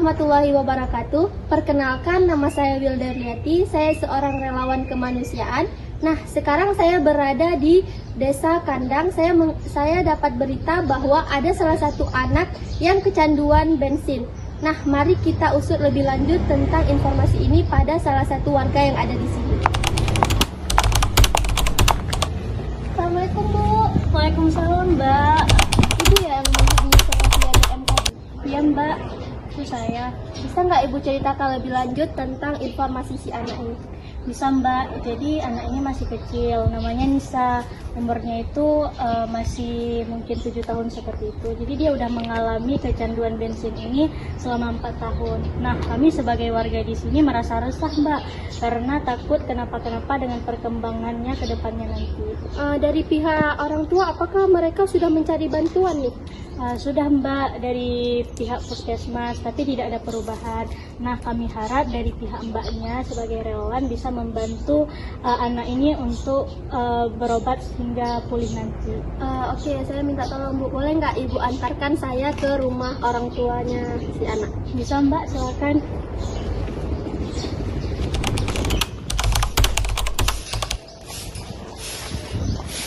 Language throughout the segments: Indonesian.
warahmatullahi wabarakatuh. Perkenalkan, nama saya Wilda Riati. Saya seorang relawan kemanusiaan. Nah, sekarang saya berada di Desa Kandang. Saya dapat berita bahwa ada salah satu anak yang kecanduan bensin. Nah, mari kita usut lebih lanjut tentang informasi ini pada salah satu warga yang ada di sini. Assalamualaikum, Bu. Waalaikumsalam, Mbak. Ibu ya yang menghubungi saya via DM tadi? Iya, Mbak. Itu saya. Bisa nggak Ibu ceritakan lebih lanjut tentang informasi si anak ini? Bisa, Mbak. Jadi anak ini masih kecil, namanya Nisa. Umurnya itu masih mungkin 7 tahun seperti itu. Jadi dia udah mengalami kecanduan bensin ini selama 4 tahun. Nah, kami sebagai warga di sini merasa resah, Mbak, karena takut kenapa-kenapa dengan perkembangannya ke depannya nanti. Dari pihak orang tua, apakah mereka sudah mencari bantuan nih? Sudah, Mbak, dari pihak puskesmas, tapi tidak ada perubahan. Nah, kami harap dari pihak Mbaknya sebagai relawan bisa membantu anak ini untuk berobat hingga pulih nanti. Oke, saya minta tolong Bu, boleh nggak Ibu antarkan saya ke rumah orang tuanya si anak? Bisa, Mbak, silakan.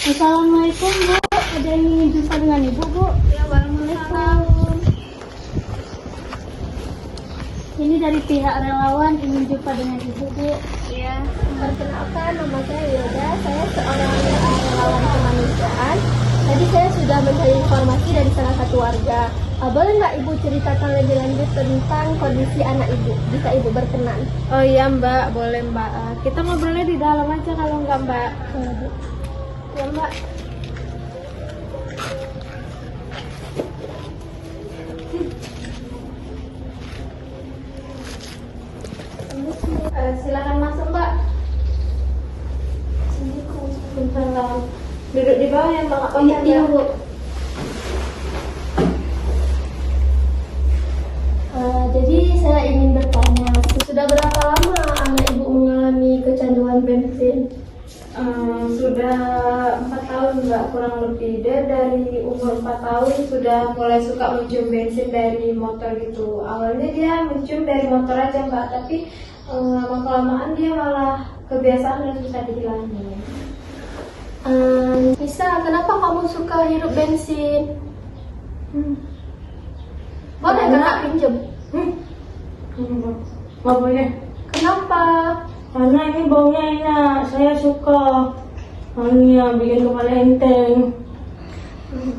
Assalamualaikum, Bu. Ada yang ingin jumpa dengan Ibu, Bu? Ya, waalaikumsalam. Ini dari pihak relawan ingin jumpa dengan Ibu, Bu. Ya, perkenalkan, nama saya Wilda. Saya seorang relawan kemanusiaan. Tadi saya sudah mencari informasi dari salah satu warga. Boleh nggak Ibu ceritakan lebih lanjut tentang kondisi anak Ibu? Bisa Ibu berkenan? Oh iya Mbak, boleh Mbak. Kita ngobrolnya di dalam aja kalau nggak Mbak. Ya Mbak. Silakan masuk Mbak. Bentar, duduk di bawah ya Mbak. Oh iya Bu. Jadi saya ingin bertanya, sudah berapa lama anak Ibu mengalami kecanduan bensin? Sudah 4 tahun Mbak, kurang lebih. Dia dari umur 4 tahun sudah mulai suka mencium bensin dari motor gitu. Awalnya dia mencium dari motor aja Mbak, tapi lama-kelamaan dia malah kebiasaan dan susah dihilangin. Nisa, kenapa kamu suka hirup bensin? Boleh nggak pinjem? Nggak boleh. Kenapa? Karena ini baunya enak, saya suka. Wanginya bikin kepala enteng.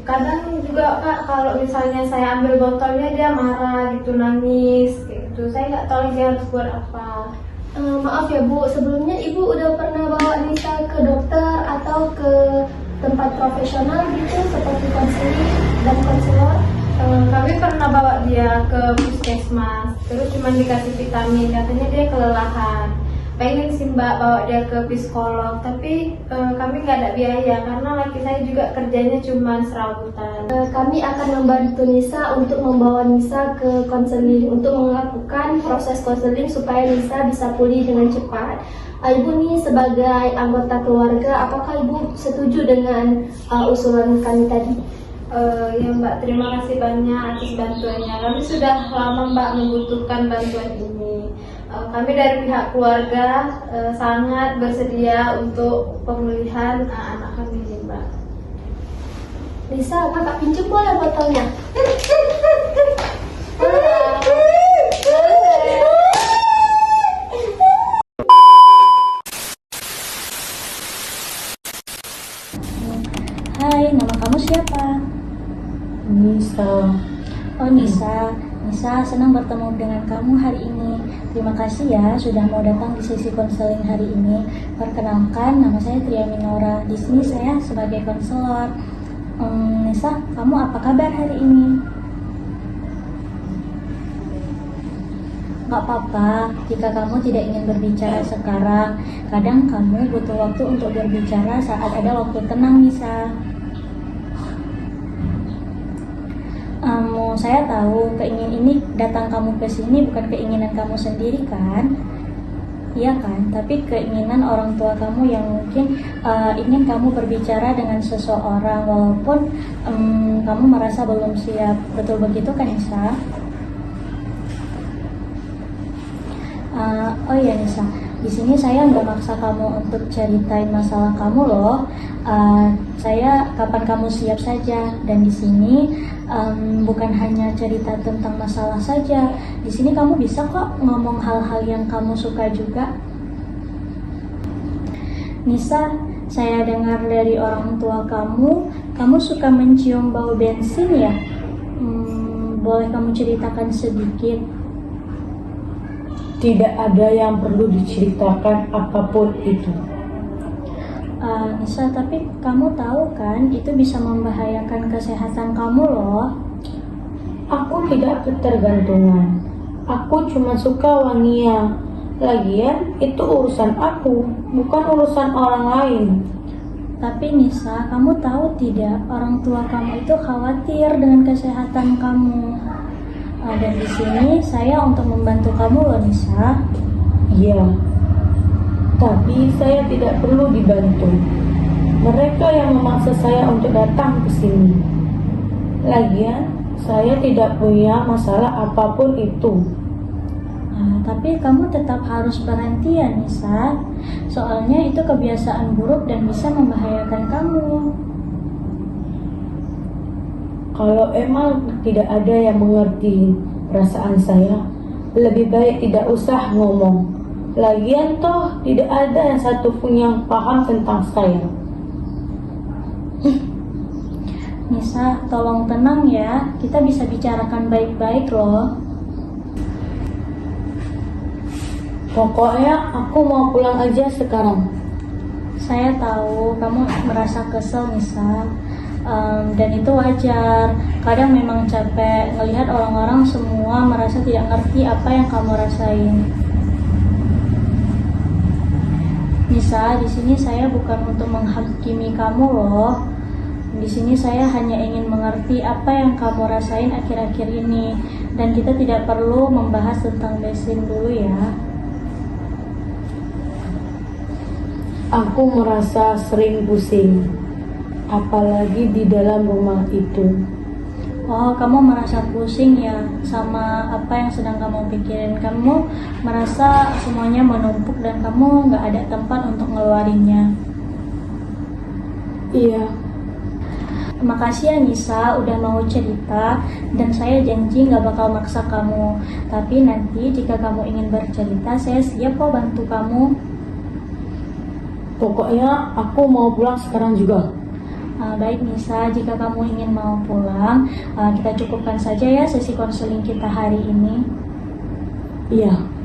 Kadang juga Kak, kalau misalnya saya ambil botolnya dia marah gitu, nangis kayak gitu. Saya nggak tahu dia harus buat apa. Maaf ya Bu, sebelumnya Ibu udah pernah bawa Nisa ke dokter atau ke tempat profesional gitu seperti konseling dan konselor? Kami pernah bawa dia ke puskesmas, terus cuma dikasih vitamin, katanya dia kelelahan. Pengen sih Mbak bawa dia ke psikolog, tapi kami nggak ada biaya karena laki saya juga kerjanya cuma serabutan. Kami akan membantu Nisa untuk membawa Nisa ke konseling untuk melakukan proses konseling supaya Nisa bisa pulih dengan cepat. Ibu nih sebagai anggota keluarga, apakah Ibu setuju dengan usulan kami tadi? Ya Mbak, terima kasih banyak atas bantuannya. Kami sudah lama Mbak membutuhkan bantuan ini. Kami dari pihak keluarga sangat bersedia untuk pemulihan anak kami ini Mbak. Nisa, kakak pinjam boleh botolnya? Hai, nama kamu siapa? Nisa. Oh, Nisa. Nisa, senang bertemu dengan kamu hari ini. Terima kasih ya sudah mau datang di sesi konseling hari ini. Perkenalkan, nama saya Tria Minora. Di sini saya sebagai konselor. Nisa, kamu apa kabar hari ini? Gak apa-apa jika kamu tidak ingin berbicara sekarang. Kadang kamu butuh waktu untuk berbicara saat ada waktu tenang, Nisa. Saya tahu keinginan ini datang kamu ke sini bukan keinginan kamu sendiri kan? Iya kan? Tapi keinginan orang tua kamu yang mungkin ingin kamu berbicara dengan seseorang walaupun kamu merasa belum siap. Betul begitu kan, Nisa? Oh iya Nisa, di sini saya nggak maksa kamu untuk ceritain masalah kamu loh. Saya kapan kamu siap saja. Dan di sini bukan hanya cerita tentang masalah saja. Di sini kamu bisa kok ngomong hal-hal yang kamu suka juga. Nisa, saya dengar dari orang tua kamu suka mencium bau bensin ya? Boleh kamu ceritakan sedikit? Tidak ada yang perlu diceritakan apapun itu. Nisa, tapi kamu tahu kan itu bisa membahayakan kesehatan kamu loh. Aku tidak ketergantungan. Aku cuma suka wangia. Lagian itu urusan aku, bukan urusan orang lain. Tapi Nisa, kamu tahu tidak, orang tua kamu itu khawatir dengan kesehatan kamu. Dan di sini saya untuk membantu kamu loh Nisa. Iya, tapi saya tidak perlu dibantu. Mereka yang memaksa saya untuk datang ke sini. Lagian, saya tidak punya masalah apapun itu. Tapi kamu tetap harus berhenti ya Nisa. Soalnya itu kebiasaan buruk dan bisa membahayakan kamu. Kalau emang tidak ada yang mengerti perasaan saya, lebih baik tidak usah ngomong. Lagian toh tidak ada yang satupun yang paham tentang saya. Nisa, tolong tenang ya. Kita bisa bicarakan baik-baik loh. Pokoknya aku mau pulang aja sekarang. Saya tahu kamu merasa kesel Nisa. Dan itu wajar. Kadang memang capek melihat orang-orang semua merasa tidak ngerti apa yang kamu rasain. Nisa, di sini saya bukan untuk menghakimi kamu loh. Di sini saya hanya ingin mengerti apa yang kamu rasain akhir-akhir ini, dan kita tidak perlu membahas tentang bensin dulu ya. Aku merasa sering pusing, apalagi di dalam rumah itu. Oh, kamu merasa pusing ya sama apa yang sedang kamu pikirin. Kamu merasa semuanya menumpuk dan kamu nggak ada tempat untuk ngeluarinnya. Iya. Makasih ya Nisa udah mau cerita, dan saya janji nggak bakal maksa kamu. Tapi nanti jika kamu ingin bercerita, saya siap kok bantu kamu. Pokoknya aku mau pulang sekarang juga. Baik Nisa, jika kamu ingin mau pulang, kita cukupkan saja ya sesi konseling kita hari ini. Iya.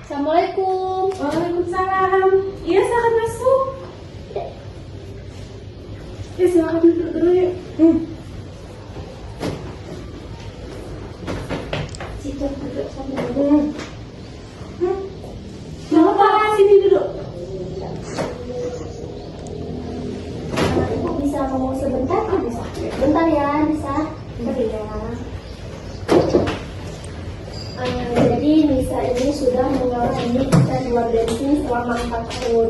Assalamualaikum. Waalaikumsalam. Iya, silakan masuk. Ya, silakan duduk dulu yuk. Situ duduk sambil duduk. Gak apa, sini duduk. Ibu bisa ngomong sebentar? Bisa. Bentar ya, bisa. Bentar ya. Jadi Nisa ini sudah mengalami kecanduan bensin selama 4 tahun.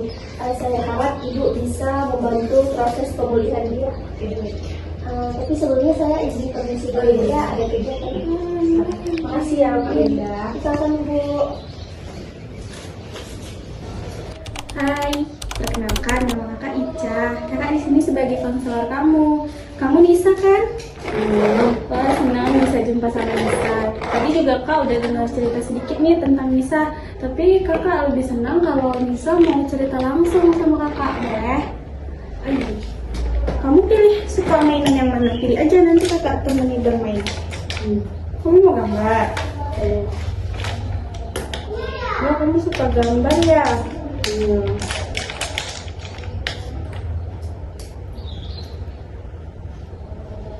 Saya harap ibu bisa membantu proses pemulihan dia. Tapi sebelumnya saya izin permisi dulu ya, ada kegiatan. Makasih ya Bu. Silakan Bu. Hai, perkenalkan nama kakak Ica. Kakak di sini sebagai konselor kamu. Kamu Nisa kan? Wah, senang bisa jumpa sama Nisa. Tadi juga kak udah dengar cerita sedikit nih tentang Nisa. Tapi kakak lebih senang kalau Nisa mau cerita langsung sama kakak, boleh? Ayo. Kamu pilih suka mainan yang mana? Pilih aja, nanti kakak temani bermain. Kamu mau gambar? Ya, kamu suka gambar ya? Iya.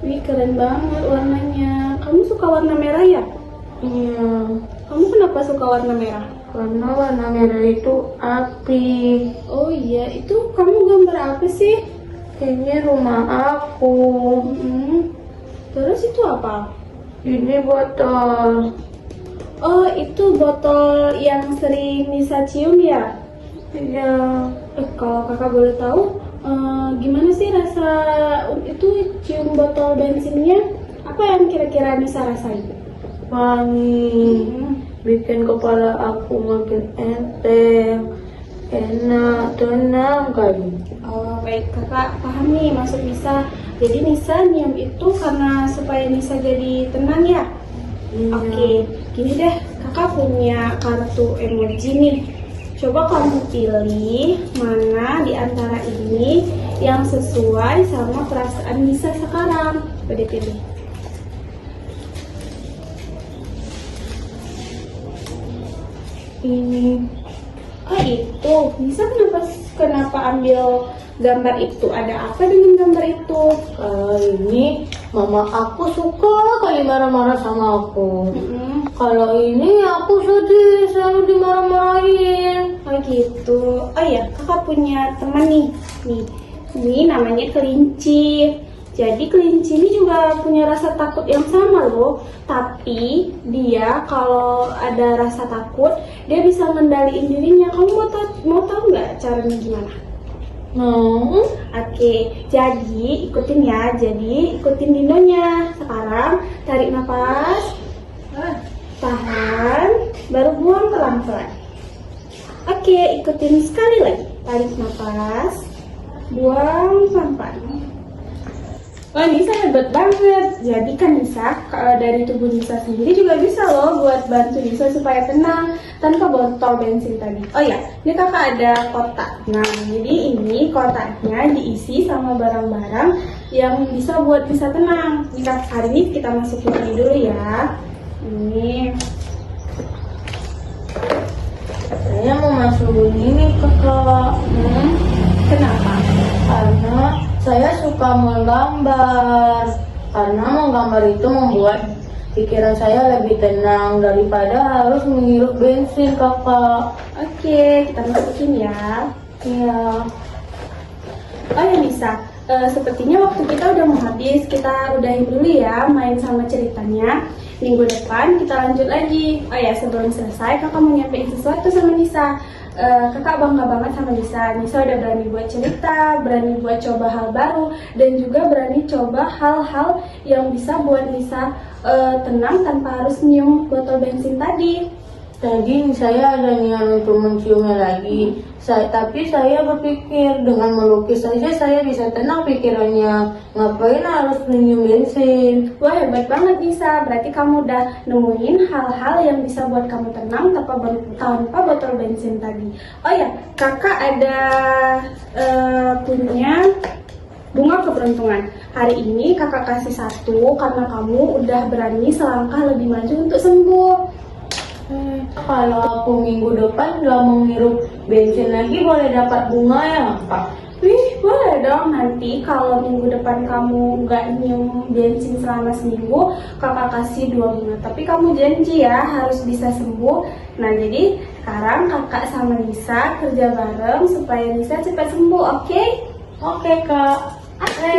Wih, keren banget warnanya. Kamu suka warna merah ya? Iya. Kamu kenapa suka warna merah? Karena warna merah itu api. Oh iya, itu kamu gambar apa sih? Ini rumah aku. Terus itu apa? Ini botol. Oh, itu botol yang sering Nisa cium ya? Iya. Kalau kakak boleh tahu, gimana sih rasa itu cium botol bensinnya? Apa yang kira-kira Nisa rasain? Wangi. Bikin kepala aku makin enteng. Enak, tenang kali. Oh, baik, kakak paham nih maksud Nisa. Jadi Nisa nyium itu karena supaya Nisa jadi tenang ya? Iya. Oke, gini deh, kakak punya kartu emoji nih. Coba kamu pilih mana di antara ini yang sesuai sama perasaan Nisa sekarang. Coba pilih. Ini. Oh itu, Nisa kenapa ambil gambar itu? Ada apa dengan gambar itu? Ini mama aku suka kali marah-marah sama aku. Mm-mm. Kalau ini aku sedih, selalu dimarah-marahin. Oh gitu. Oh iya, kakak punya teman nih. Ini namanya kelinci. Jadi kelinci ini juga punya rasa takut yang sama loh. Tapi dia kalau ada rasa takut, dia bisa ngendaliin dirinya. Kamu mau tahu nggak caranya gimana? Mau? Oke, jadi ikutin ya. Jadi ikutin dinonya. Sekarang tarik nafas, tahan, baru buang pelan-pelan. Oke, ikutin sekali lagi. Tarik nafas, buang pelan-pelan. Wah, Nisa hebat banget. Jadi kan Nisa, dari tubuh Nisa sendiri juga bisa loh buat bantu Nisa supaya tenang tanpa botol bensin tadi. Oh ya, ini kakak ada kotak. Nah, jadi ini kotaknya diisi sama barang-barang yang bisa buat Nisa tenang. Ini hari ini kita masukin ini dulu ya. Ini. Saya mau masukin ini kakak. Kenapa? Karena saya suka menggambar. Karena menggambar itu membuat pikiran saya lebih tenang daripada harus menghirup bensin kakak. Oke, kita masukin ya. Iya. Oh ya Nisa, sepertinya waktu kita udah mau habis. Kita udahin dulu ya main sama ceritanya. Minggu depan kita lanjut lagi. Oh ya, sebelum selesai kakak mau nyampein sesuatu sama Nisa. Kakak bangga banget sama Nisa. Nisa udah berani buat cerita, berani buat coba hal baru, dan juga berani coba hal-hal yang bisa buat Nisa tenang tanpa harus nyium botol bensin tadi. Tadi saya ada niat untuk menciumnya lagi. Tapi saya berpikir dengan melukis saja saya bisa tenang pikirannya. Ngapain harus minum bensin? Wah, hebat banget Nisa. Berarti kamu udah nemuin hal-hal yang bisa buat kamu tenang tanpa botol bensin tadi. Oh ya, kakak ada punya bunga keberuntungan. Hari ini kakak kasih satu karena kamu udah berani selangkah lebih maju untuk sembuh. Kalau aku minggu depan nggak menghirup bensin lagi boleh dapat bunga ya Kak? Wih, boleh dong. Nanti kalau minggu depan kamu nggak nyium bensin selama seminggu, kakak kasih 2 bunga. Tapi kamu janji ya harus bisa sembuh. Nah, jadi sekarang kakak sama Nisa kerja bareng supaya Nisa cepat sembuh, oke? Oke Kak. Oke.